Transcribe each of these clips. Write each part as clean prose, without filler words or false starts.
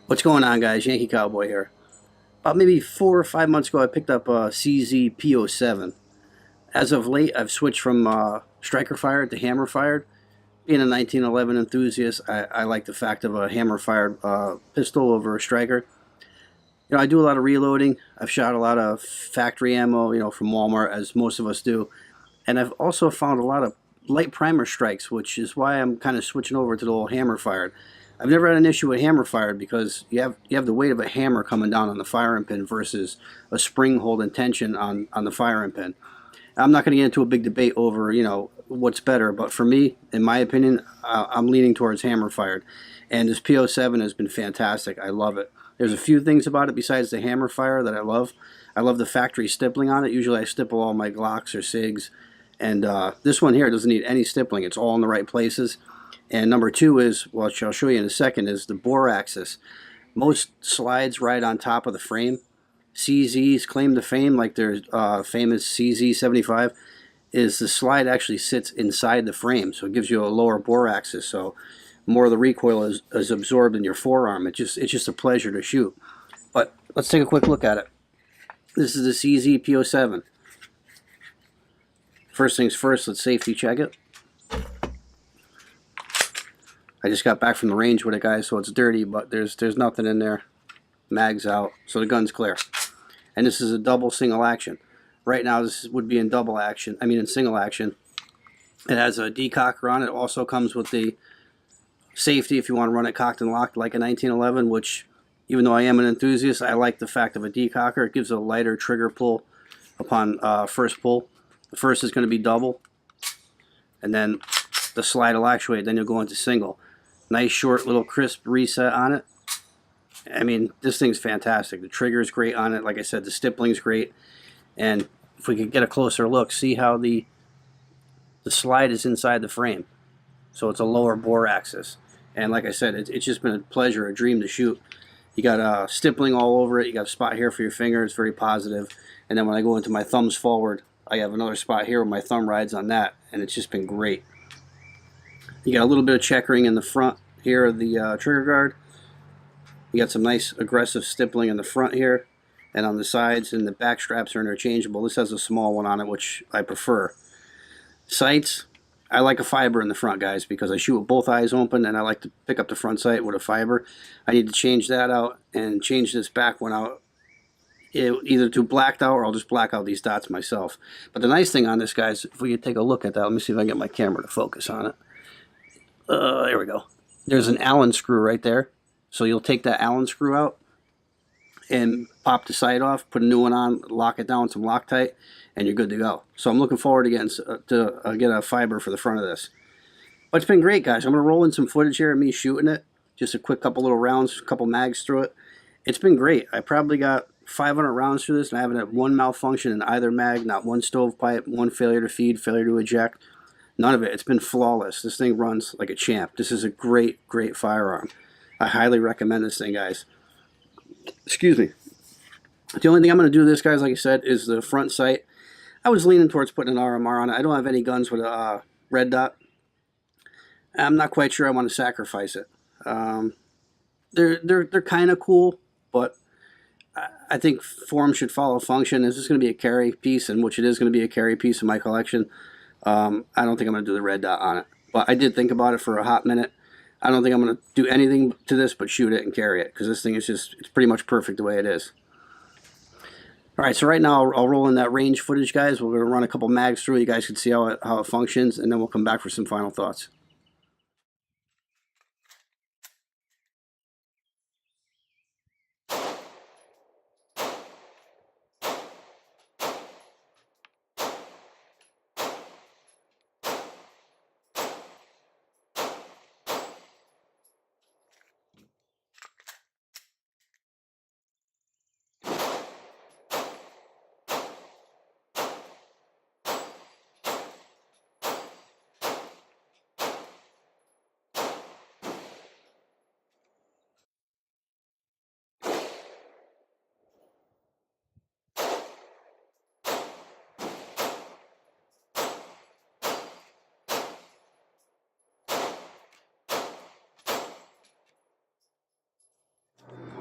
What's going on, guys? Yankee Cowboy here. About maybe 4 or 5 months ago, I picked up a CZ P07. As of late, I've switched from striker fired to hammer fired. Being a 1911 enthusiast, I like the fact of a hammer fired pistol over a striker. You know, I do a lot of reloading. I've shot a lot of factory ammo, from Walmart, as most of us do. And I've also found a lot of light primer strikes, which is why I'm kind of switching over to the old hammer fired. I've never had an issue with hammer fired because you have the weight of a hammer coming down on the firing pin versus a spring holding tension on the firing pin. I'm not going to get into a big debate over what's better, but for me, in my opinion, I'm leaning towards hammer fired, and this P07 has been fantastic. I love it. There's a few things about it besides the hammer fire that I love. I love the factory stippling on it. Usually I stipple all my Glocks or SIGs, and this one here doesn't need any stippling. It's all in the right places. And number two is, which I'll show you in a second, is the bore axis. Most slides ride on top of the frame. CZ's claim to fame, like their famous CZ75, is the slide actually sits inside the frame, so it gives you a lower bore axis. So more of the recoil is absorbed in your forearm. It's just a pleasure to shoot. But let's take a quick look at it. This is the CZ P07. First things first, let's safety check it. I just got back from the range with it, guys, so it's dirty, but there's nothing in there. Mag's out, so the gun's clear. And this is a double single action. Right now, this would be in double action. I mean, in single action. It has a decocker on it. It also comes with the safety if you want to run it cocked and locked like a 1911, which, even though I am an enthusiast, I like the fact of a decocker. It gives a lighter trigger pull upon first pull. The first is going to be double, and then the slide will actuate. Then you'll go into single. Nice, short, little crisp reset on it. I mean, this thing's fantastic. The trigger is great on it. Like I said, the stippling's great. And if we could get a closer look, see how the slide is inside the frame. So it's a lower bore axis. And like I said, it's just been a pleasure, a dream to shoot. You got stippling all over it. You got a spot here for your finger. It's very positive. And then when I go into my thumbs forward, I have another spot here where my thumb rides on that. And it's just been great. You got a little bit of checkering in the front here of the trigger guard. You got some nice aggressive stippling in the front here, and on the sides, and the back straps are interchangeable. This has a small one on it, which I prefer. Sights, I like a fiber in the front, guys, because I shoot with both eyes open, and I like to pick up the front sight with a fiber. I need to change that out and change this back one out, either to blacked out, or I'll just black out these dots myself. But the nice thing on this, guys, if we could take a look at that, let me see if I can get my camera to focus on it. There we go. There's an Allen screw right there. So you'll take that Allen screw out and pop the sight off, put a new one on, lock it down with some Loctite, and you're good to go. So I'm looking forward to getting get a fiber for the front of this. But it's been great, guys. I'm going to roll in some footage here of me shooting it. Just a quick couple little rounds, a couple mags through it. It's been great. I probably got 500 rounds through this, and I haven't had one malfunction in either mag, not one stovepipe, one failure to feed, failure to eject. None of it. It's been flawless. This thing runs like a champ. This is a great, great firearm. I highly recommend this thing, guys. Excuse me. The only thing I'm going to do this, guys, like I said, is the front sight. I was leaning towards putting an RMR on it. I don't have any guns with a red dot. I'm not quite sure I want to sacrifice it. They're kind of cool, but I think form should follow function. This is going to be a carry piece, and which it is going to be a carry piece in my collection. I don't think I'm going to do the red dot on it, but I did think about it for a hot minute. I don't think I'm going to do anything to this but shoot it and carry it, because this thing is it's pretty much perfect the way it is. Alright, so right now I'll roll in that range footage, guys. We're going to run a couple mags through it. You guys can see how it functions, and then we'll come back for some final thoughts.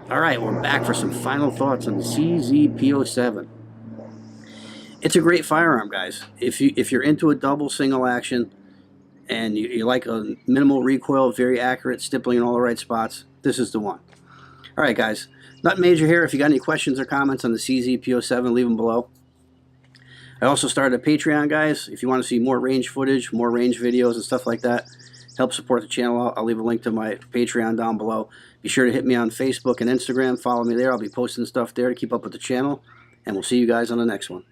All right, we're back for some final thoughts on the CZ-P07. It's a great firearm, guys. If you're into a double single action and you like a minimal recoil, very accurate, stippling in all the right spots, this is the one. All right, guys. Nothing major here. If you got any questions or comments on the CZ-P07, leave them below. I also started a Patreon, guys. If you want to see more range footage, more range videos and stuff like that, help support the channel. I'll leave a link to my Patreon down below. Be sure to hit me on Facebook and Instagram. Follow me there. I'll be posting stuff there to keep up with the channel. And we'll see you guys on the next one.